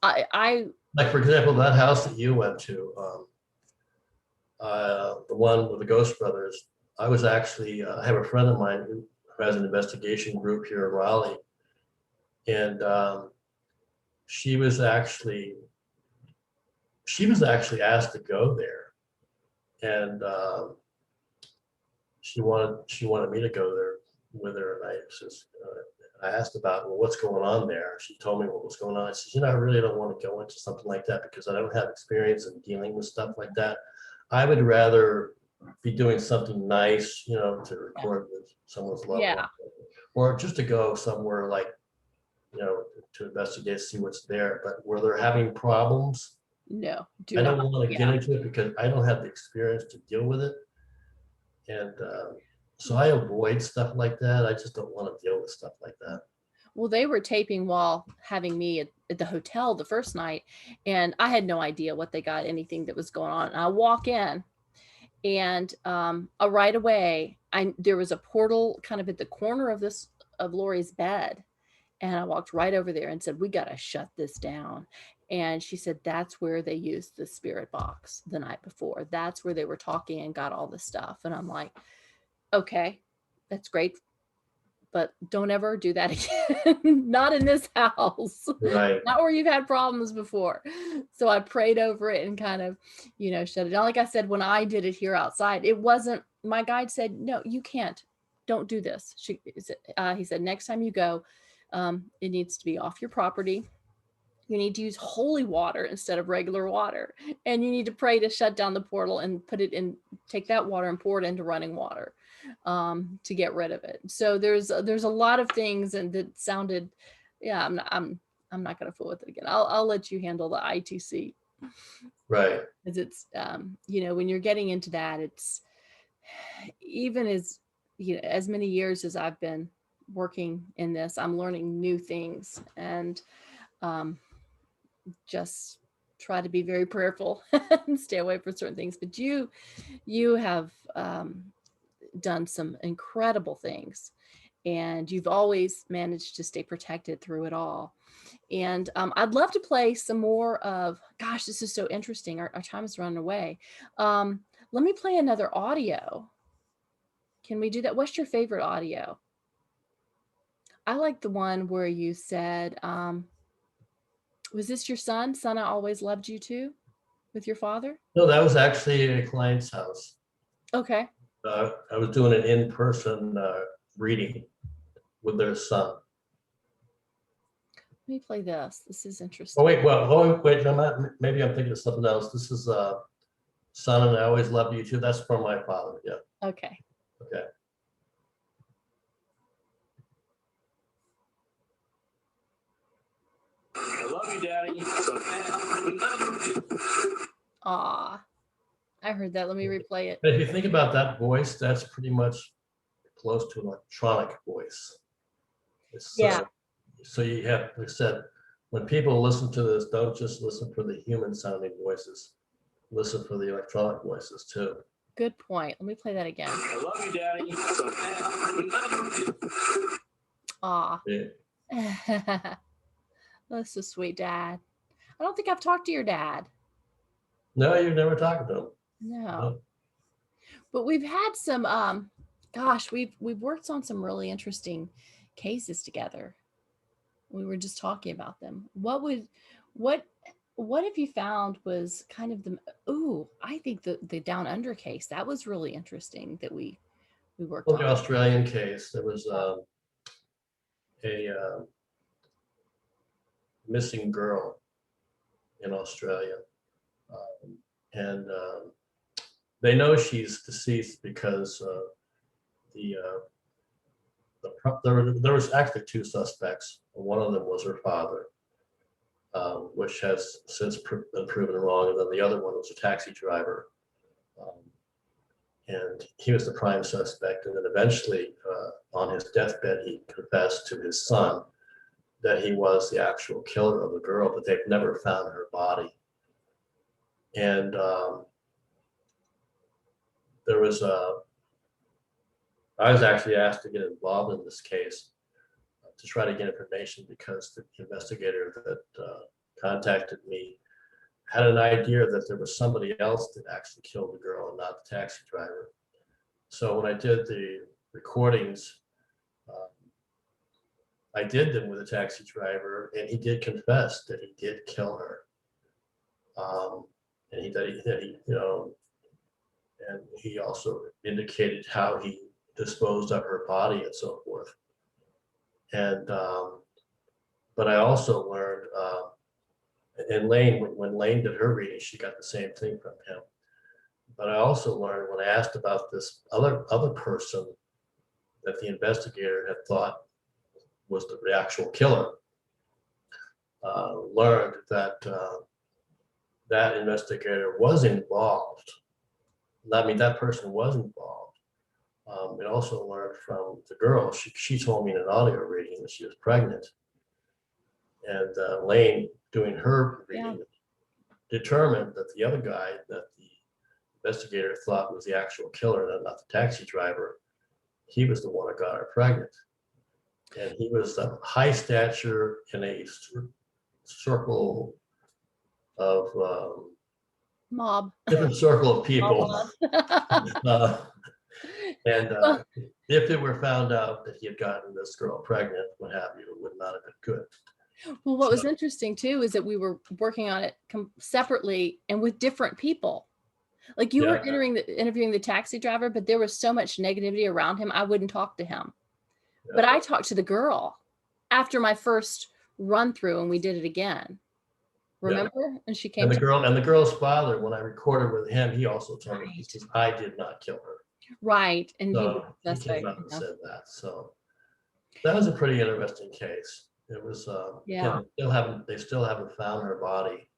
S1: I
S2: like, for example, that house that you went to, the one with the Ghost Brothers, I was actually, I have a friend of mine who has an investigation group here in Raleigh. And she was actually asked to go there. And she wanted me to go there with her. And I asked about, well, what's going on there? She told me what was going on. I said, you know, I really don't want to go into something like that because I don't have experience in dealing with stuff like that. I would rather be doing something nice, you know, to record with someone's loved one, or just to go somewhere like, you know, to investigate, see what's there. But where they're having problems,
S1: no,
S2: I don't want to get into it because I don't have the experience to deal with it. And so I avoid stuff like that. I just don't want to deal with stuff like that.
S1: Well, they were taping while having me at the hotel the first night, and I had no idea what they got, anything that was going on. And I walk in, and right away, there was a portal kind of at the corner of Lori's bed, and I walked right over there and said, "We got to shut this down." And she said, "That's where they used the spirit box the night before. That's where they were talking and got all the stuff." And I'm like, "Okay, that's great, but don't ever do that again." Not in this house.
S2: Right.
S1: Not where you've had problems before. So I prayed over it and kind of, you know, shut it down. Like I said, when I did it here outside, it wasn't, my guide said, "No, you can't, don't do this." He said, "Next time you go, it needs to be off your property. You need to use holy water instead of regular water. And you need to pray to shut down the portal and put it in, take that water and pour it into running water to get rid of it." So there's a lot of things, and that sounded, yeah, I'm not going to fool with it again. I'll let you handle the ITC.
S2: Right.
S1: Because it's, you know, when you're getting into that, it's, even as, you know, as many years as I've been working in this, I'm learning new things, and just try to be very prayerful and stay away from certain things. But you have done some incredible things, and you've always managed to stay protected through it all. And I'd love to play some more of, gosh, this is so interesting. Our time is running away. Let me play another audio. Can we do that? What's your favorite audio? I like the one where you said, was this your son? "Son, I always loved you too," with your father?
S2: No, that was actually a client's house.
S1: Okay.
S2: I was doing an in-person reading with their son.
S1: Let me play this. This is interesting.
S2: Oh wait, maybe I'm thinking of something else. This is "Son, and I always loved you too." That's from my father. Yeah.
S1: Okay.
S2: Okay.
S3: I love you, Daddy.
S1: Aw, I heard that. Let me replay it.
S2: If you think about that voice, that's pretty much close to an electronic voice.
S1: Yeah.
S2: So you have, like I said, when people listen to this, don't just listen for the human sounding voices. Listen for the electronic voices too.
S1: Good point. Let me play that again.
S3: I love you, Daddy.
S1: Aw.
S2: Yeah.
S1: That's so sweet, Dad. I don't think I've talked to your dad.
S2: No, you've never talked to them.
S1: No. But we've had some, gosh, we've worked on some really interesting cases together. We were just talking about them. What what have you found was kind of the, oh, I think the Down Under case, that was really interesting that we worked
S2: Well, the
S1: on.
S2: Australian case, there was a missing girl in Australia. And they know she's deceased because there was actually two suspects. One of them was her father, which has since been proven wrong. And then the other one was a taxi driver. And he was the prime suspect. And then eventually, on his deathbed, he confessed to his son that he was the actual killer of the girl, but they've never found her body. And I was actually asked to get involved in this case to try to get information because the investigator that contacted me had an idea that there was somebody else that actually killed the girl and not the taxi driver. So when I did the recordings, I did them with a taxi driver, and he did confess that he did kill her. And and he also indicated how he disposed of her body and so forth. And but I also learned, and Laine, when Laine did her reading, she got the same thing from him. But I also learned when I asked about this other person that the investigator had thought was the actual killer, learned that that investigator was involved. I mean, that person was involved. We also learned from the girl, she told me in an audio reading that she was pregnant. And Laine, doing her reading, determined that the other guy that the investigator thought was the actual killer, and not the taxi driver, he was the one that got her pregnant. And he was a high stature in a circle of different circle of people. And if it were found out that he had gotten this girl pregnant, what have you, it would not have been good.
S1: Well, what was interesting too is that we were working on it separately and with different people. Like you were interviewing the taxi driver, but there was so much negativity around him, I wouldn't talk to him. But I talked to the girl after my first run through, and we did it again. Remember? And she came.
S2: And the girl's father, when I recorded with him, he also told me, he says, I did not kill her.
S1: Right. And
S2: so he came out and said that. So that was a pretty interesting case. It was they still haven't found her body.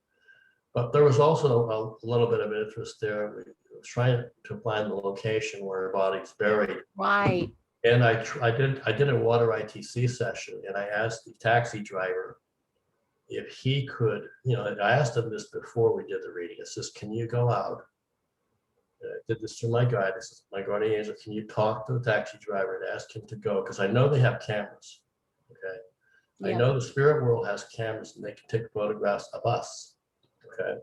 S2: But there was also a little bit of interest there. We were trying to find the location where her body's buried.
S1: Right.
S2: And I did a water ITC session, and I asked the taxi driver if he could, I asked him this before we did the reading. It says, can you go out? And I did this to my guide. This is my guardian angel. Can you talk to the taxi driver and ask him to go? Because I know they have cameras. Okay. Yeah. I know the spirit world has cameras and they can take photographs of us. Okay.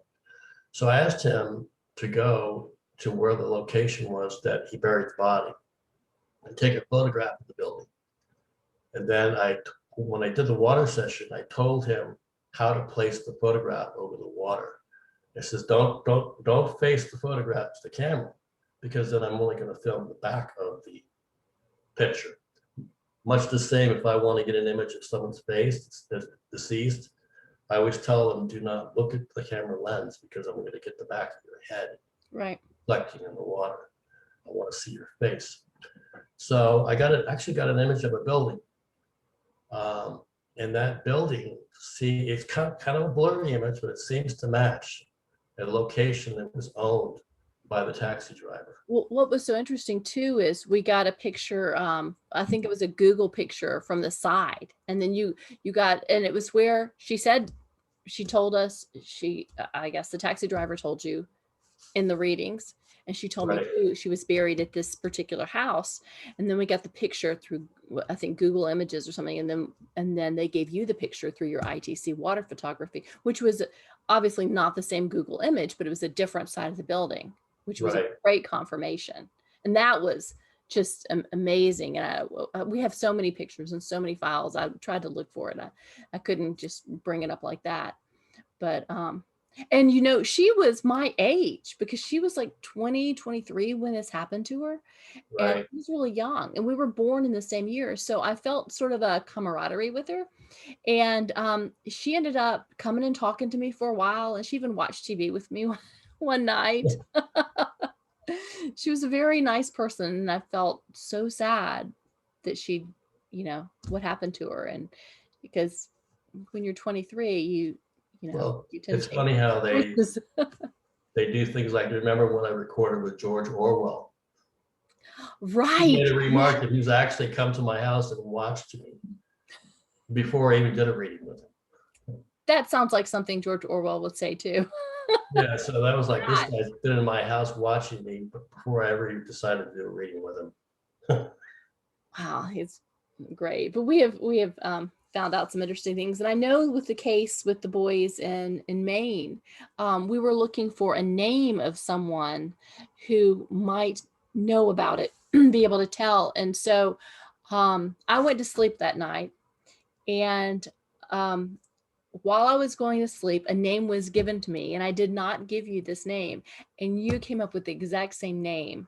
S2: So I asked him to go to where the location was that he buried the body and take a photograph of the building. And then when I did the water session, I told him how to place the photograph over the water. It says, don't face the photograph to the camera, because then I'm only going to film the back of the picture. Much the same, if I want to get an image of someone's face that's deceased, I always tell them, do not look at the camera lens, because I'm going to get the back of your head reflecting in the water. I want to see your face. So I actually got an image of a building. And that building, it's kind of a blurry image, but it seems to match a location that was owned by the taxi driver.
S1: Well, what was so interesting too is we got a picture, I think it was a Google picture from the side, and then you got, and it was where she said, she told us, I guess the taxi driver told you in the readings, and she told me too, she was buried at this particular house. And then we got the picture through, I think, Google Images or something, and then they gave you the picture through your ITC water photography, which was obviously not the same Google image, but it was a different side of the building, which was a great confirmation. And that was just amazing. And we have so many pictures and so many files. I tried to look for it. I couldn't just bring it up like that. But and you know, she was my age because she was like 20, 23 when this happened to her. And
S2: Right.
S1: she was really young, and we were born in the same year. So I felt sort of a camaraderie with her. And she ended up coming and talking to me for a while, and she even watched TV with me one night. She was a very nice person, and I felt so sad that she, you know, what happened to her. And because when you're 23, you know,
S2: Well,
S1: you tend
S2: it's
S1: to take
S2: funny how
S1: choices.
S2: they do things like, remember when I recorded with George Orwell? He
S1: Right.
S2: made a remark that he's actually come to my house and watched me before I even did a reading with him.
S1: That sounds like something George Orwell would say too.
S2: Yeah, so that was like, this
S1: God.
S2: guy's been in my house watching me before I ever even decided to do a reading with him.
S1: Wow, it's great. But we have found out some interesting things. And I know with the case with the boys in Maine, we were looking for a name of someone who might know about it, be able to tell. And so I went to sleep that night, and while I was going to sleep, a name was given to me, and I did not give you this name, and you came up with the exact same name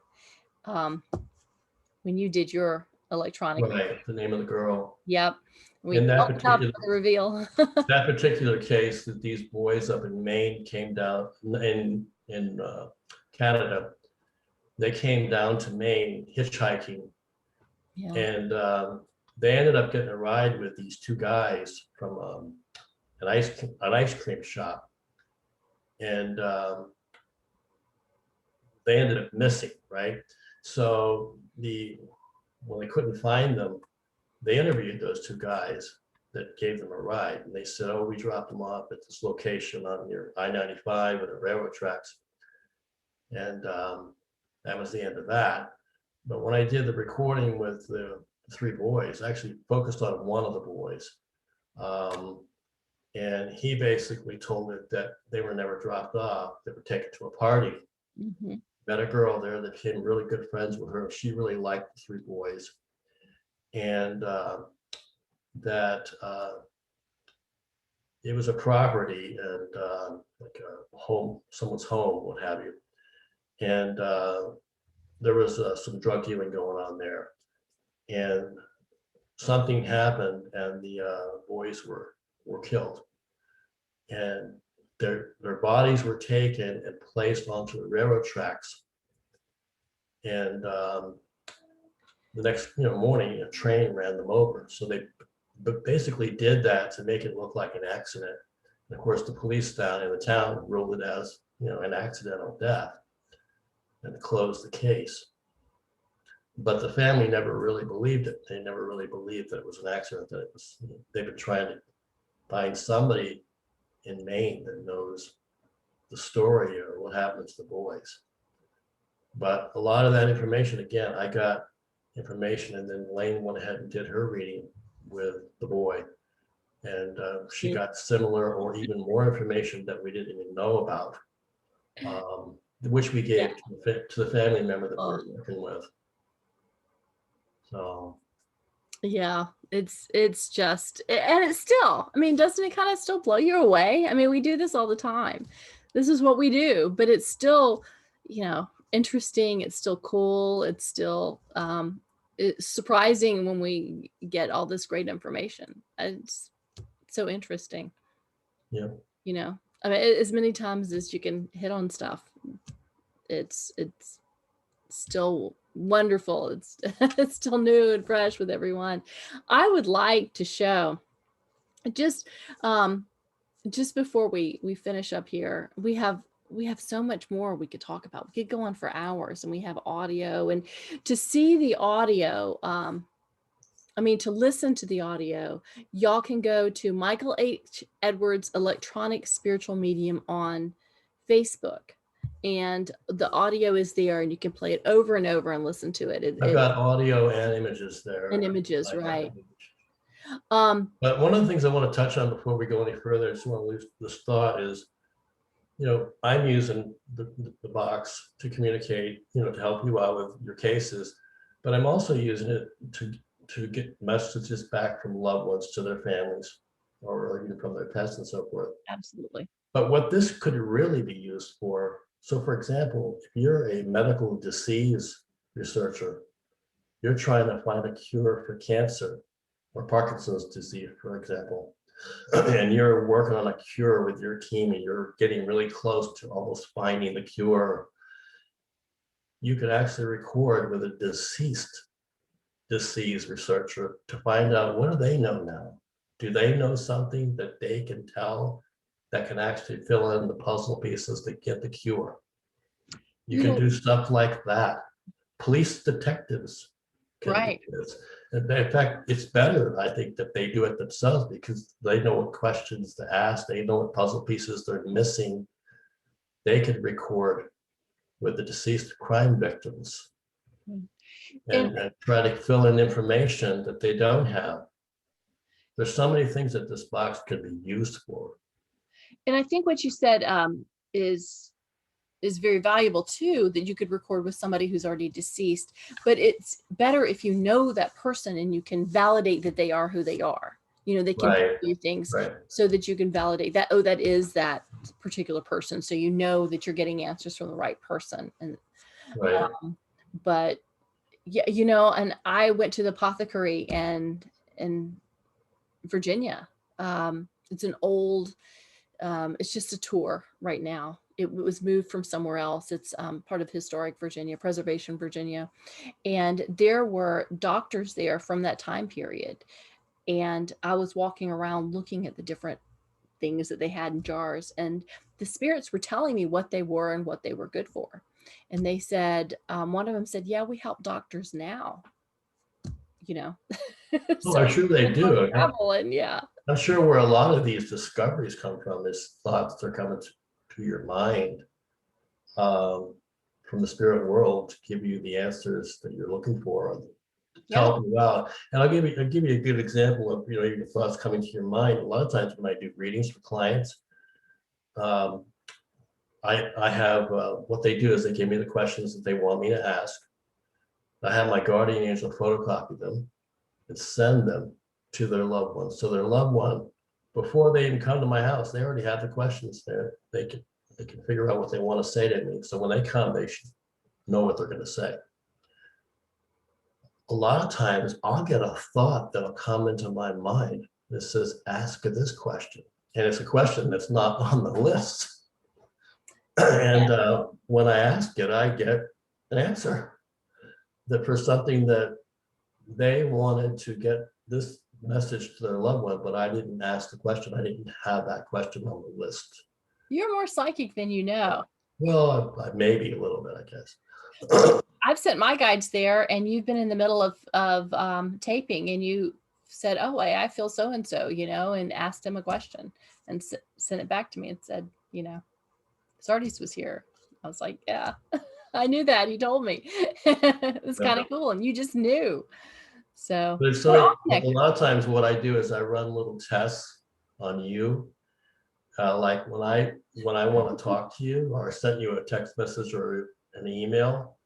S1: when you did your electronic.
S2: Right, the name of the girl.
S1: Yep. We
S2: In that
S1: up
S2: particular
S1: for the reveal.
S2: that particular case, that these boys up in Maine came down in Canada. They came down to Maine hitchhiking,
S1: Yeah.
S2: and they ended up getting a ride with these two guys from an ice cream shop, and they ended up missing. Right, so when they couldn't find them, they interviewed those two guys that gave them a ride, and they said, "Oh, we dropped them off at this location on near I-95 and the railroad tracks," and that was the end of that. But when I did the recording with the three boys, I actually focused on one of the boys. And he basically told me that they were never dropped off. They were taken to a party.
S1: Mm-hmm.
S2: Met a girl there that became really good friends with her. She really liked the three boys. And that it was a property and like a home, someone's home, what have you. And there was some drug dealing going on there. And something happened, and the boys were killed, and their bodies were taken and placed onto the railroad tracks. And the next morning, a train ran them over. So they basically did that to make it look like an accident. And of course, the police down in the town ruled it as an accidental death and closed the case. But the family never really believed it. They never really believed that it was an accident, that it was, they've been trying to find somebody in Maine that knows the story or what happened to the boys. But a lot of that information, again, I got information, and then Laine went ahead and did her reading with the boy. And she got similar or even more information that we didn't even know about, which we gave to the family member that we're working with. So
S1: yeah, it's just, and it's still, I mean, doesn't it kind of still blow you away? I mean, we do this all the time. This is what we do, but it's still, interesting. It's still cool. It's still it's surprising when we get all this great information. It's so interesting.
S2: yeah.
S1: I mean, as many times as you can hit on stuff, it's still wonderful. It's it's still new and fresh with everyone. I would like to show just before we finish up here, we have so much more we could talk about. We could go on for hours, and we have audio, and to see the audio, to listen to the audio, y'all can go to Michael H. Edwards Electronic Spiritual Medium on Facebook. And the audio is there, and you can play it over and over and listen to it.
S2: I've got audio and images there.
S1: And images, right.
S2: But one of the things I want to touch on before we go any further, I just want to lose this thought is, I'm using the box to communicate, to help you out with your cases. but I'm also using it to get messages back from loved ones to their families, or even from their pets and so forth.
S1: Absolutely.
S2: But what this could really be used for, so for example, if you're a medical disease researcher, you're trying to find a cure for cancer or Parkinson's disease, for example, and you're working on a cure with your team and you're getting really close to almost finding the cure, you could actually record with a deceased disease researcher to find out, what do they know now? Do they know something that they can tell that can actually fill in the puzzle pieces to get the cure? You can do stuff like that. Police detectives can
S1: right.
S2: do this. And in fact, it's better, I think, that they do it themselves because they know what questions to ask. They know what puzzle pieces they're missing. They could record with the deceased crime victims and try to fill in information that they don't have. There's so many things that this box could be used for.
S1: And I think what you said is very valuable too, that you could record with somebody who's already deceased, but it's better if you know that person and you can validate that they are who they are. They can tell you things so that you can validate that, oh, that is that particular person. So you know that you're getting answers from the right person. And but yeah, and I went to the apothecary in Virginia. It's an old, it's just a tour right now. It was moved from somewhere else. It's part of historic Virginia, Preservation Virginia. And there were doctors there from that time period. And I was walking around looking at the different things that they had in jars. And the spirits were telling me what they were and what they were good for. And they said, one of them said, yeah, we help doctors now.
S2: So I'm sure they do.
S1: Travel and
S2: I'm sure where a lot of these discoveries come from is thoughts that are coming to your mind from the spirit world to give you the answers that you're looking for and help you out. And I'll give you a good example of your thoughts coming to your mind. A lot of times when I do readings for clients, I have what they do is they give me the questions that they want me to ask. I have my guardian angel photocopy them and send them to their loved ones. So their loved one, before they even come to my house, they already have the questions there. They can figure out what they want to say to me. So when they come, they should know what they're going to say. A lot of times I'll get a thought that'll come into my mind that says, ask this question. And it's a question that's not on the list. And when I ask it, I get an answer that for something that they wanted to get this message to their loved one, but I didn't ask the question. I didn't have that question on the list.
S1: You're more psychic than you know.
S2: Well, maybe a little bit, I guess.
S1: I've sent my guides there, and you've been in the middle of taping, and you said, "Oh, I feel so and so," and asked him a question, and sent it back to me and said, Sardis was here. I was like, "Yeah, I knew that. He told me." It was kind of cool, and you just knew. So,
S2: but a lot of times, what I do is I run little tests on you. Like when I want to talk to you or send you a text message or an email,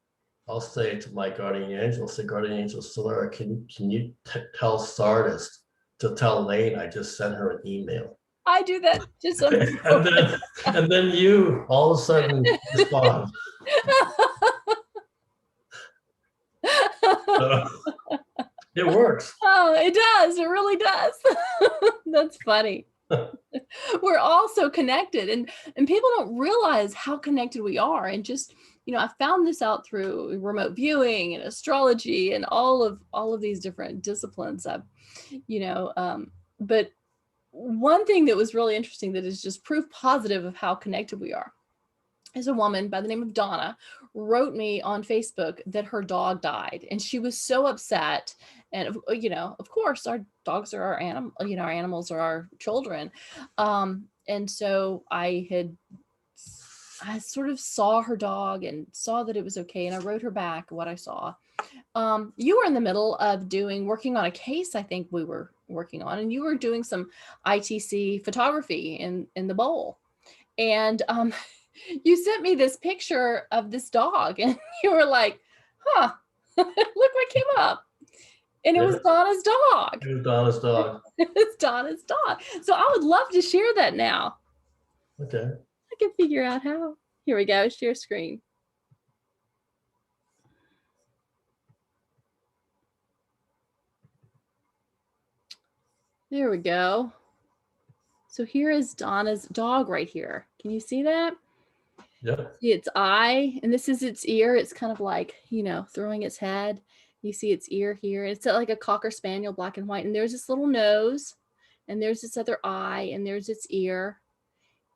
S2: I'll say to my guardian angel, say, Guardian Angel Solara, can you tell Sardis to tell Laine I just sent her an email?
S1: I do that just
S2: and then you all of a sudden respond. So, it works.
S1: Oh, it does. It really does. That's funny. We're all so connected, and people don't realize how connected we are. And just, I found this out through remote viewing and astrology and all of these different disciplines. But one thing that was really interesting that is just proof positive of how connected we are is a woman by the name of Donna wrote me on Facebook that her dog died, and she was so upset. And of course, our dogs are our animal. Our animals are our children. And so I sort of saw her dog and saw that it was okay, and I wrote her back what I saw. You were in the middle of working on a case I think we were working on, and you were doing some ITC photography in the bowl, and you sent me this picture of this dog, and you were like, huh, Look what came up. And it was Donna's dog.
S2: It was Donna's dog.
S1: It was Donna's dog. So I would love to share that now.
S2: Okay.
S1: I can figure out how. Here we go, share screen. There we go. So here is Donna's dog right here. Can you see that?
S2: Yep.
S1: See its eye, and this is its ear. It's kind of like, you know, throwing its head. You see its ear here. It's like a Cocker Spaniel, black and white. And there's this little nose, and there's this other eye, and there's its ear.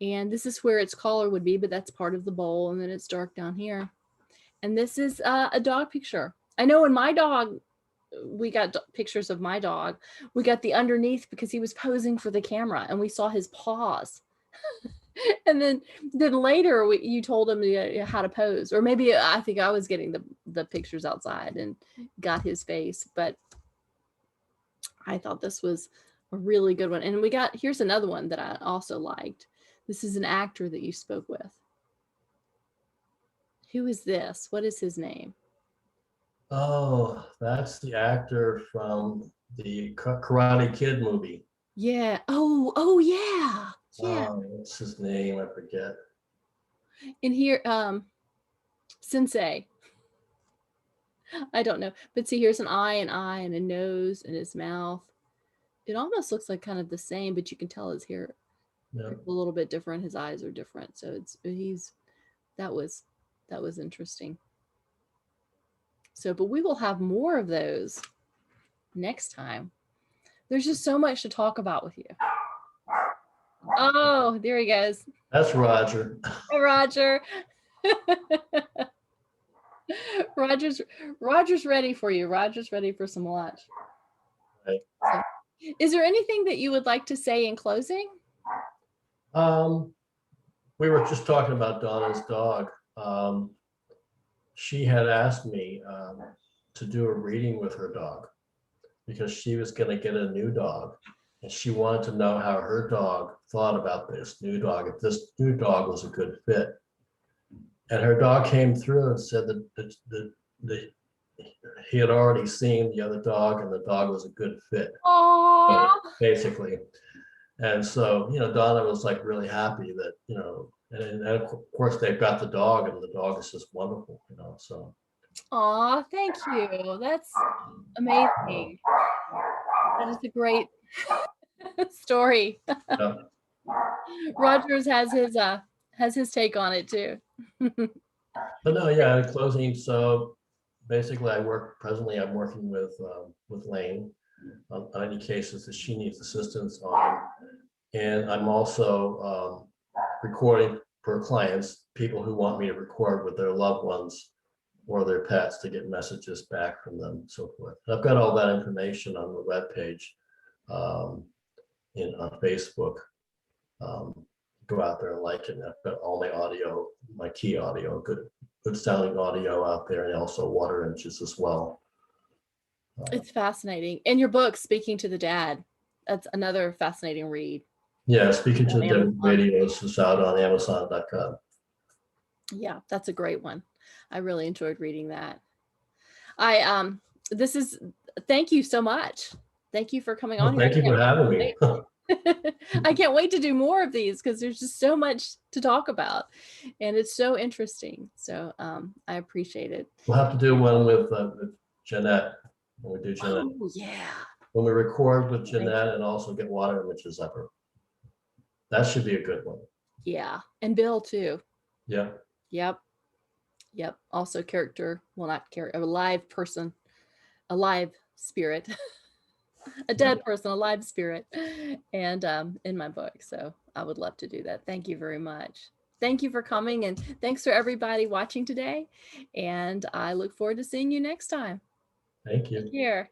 S1: And this is where its collar would be, but that's part of the bowl. And then it's dark down here. And this is a dog picture. I know when my dog, we got pictures of my dog, we got the underneath because he was posing for the camera and we saw his paws. And then later you told him how to pose, or maybe I think I was getting the pictures outside and got his face, but I thought this was a really good one. And here's another one that I also liked. This is an actor that you spoke with. Who is this? What is his name?
S2: Oh, that's the actor from the Karate Kid movie.
S1: Yeah. Oh yeah. Yeah.
S2: What's his name? I forget.
S1: And here, Sensei. I don't know. But see, here's an eye and a nose and his mouth. It almost looks like kind of the same, but you can tell his hair a little bit different. His eyes are different. So that was interesting. So, but we will have more of those next time. There's just so much to talk about with you. Oh, there he goes.
S2: That's Roger.
S1: Hey, Roger. Roger's ready for you. Roger's ready for some lunch.
S2: Right.
S1: So, is there anything that you would like to say in closing?
S2: We were just talking about Donna's dog. She had asked me to do a reading with her dog because she was going to get a new dog, and she wanted to know how her dog thought about this new dog, if this new dog was a good fit. And her dog came through and said that he had already seen the other dog and the dog was a good fit.
S1: Aww.
S2: Basically. And so, Donna was like really happy that, and of course they've got the dog and the dog is just wonderful, so.
S1: Aw, thank you. That's amazing. That is a great story.
S2: Yeah.
S1: Rogers has his take on it too.
S2: But no, yeah, in closing, so basically I'm working with Laine on any cases that she needs assistance on. And I'm also recording for clients, people who want me to record with their loved ones or their pets to get messages back from them and so forth. And I've got all that information on the webpage on Facebook. Go out there and like it. And I've got all my audio, my key audio, good sounding audio out there, and also water images as well.
S1: It's fascinating. And your book, Speaking to the Dad, that's another fascinating read.
S2: Yeah, Speaking to the Dad Radio is out on Amazon.com.
S1: Yeah, that's a great one. I really enjoyed reading that. Thank you so much. Thank you for coming on.
S2: Thank you for having me.
S1: I can't wait to do more of these because there's just so much to talk about and it's so interesting. So I appreciate it.
S2: We'll have to do one with Jeanette when we do Jeanette.
S1: Oh, yeah. When
S2: we record with Jeanette and also get water images of her. That should be a good one.
S1: Yeah. And Bill too.
S2: Yeah.
S1: Yep. Also not character, a live person, a live spirit. A dead person, a live spirit, and in my book. So I would love to do that. Thank you very much. Thank you for coming, and thanks for everybody watching today. And I look forward to seeing you next time.
S2: Thank you.
S1: Take care.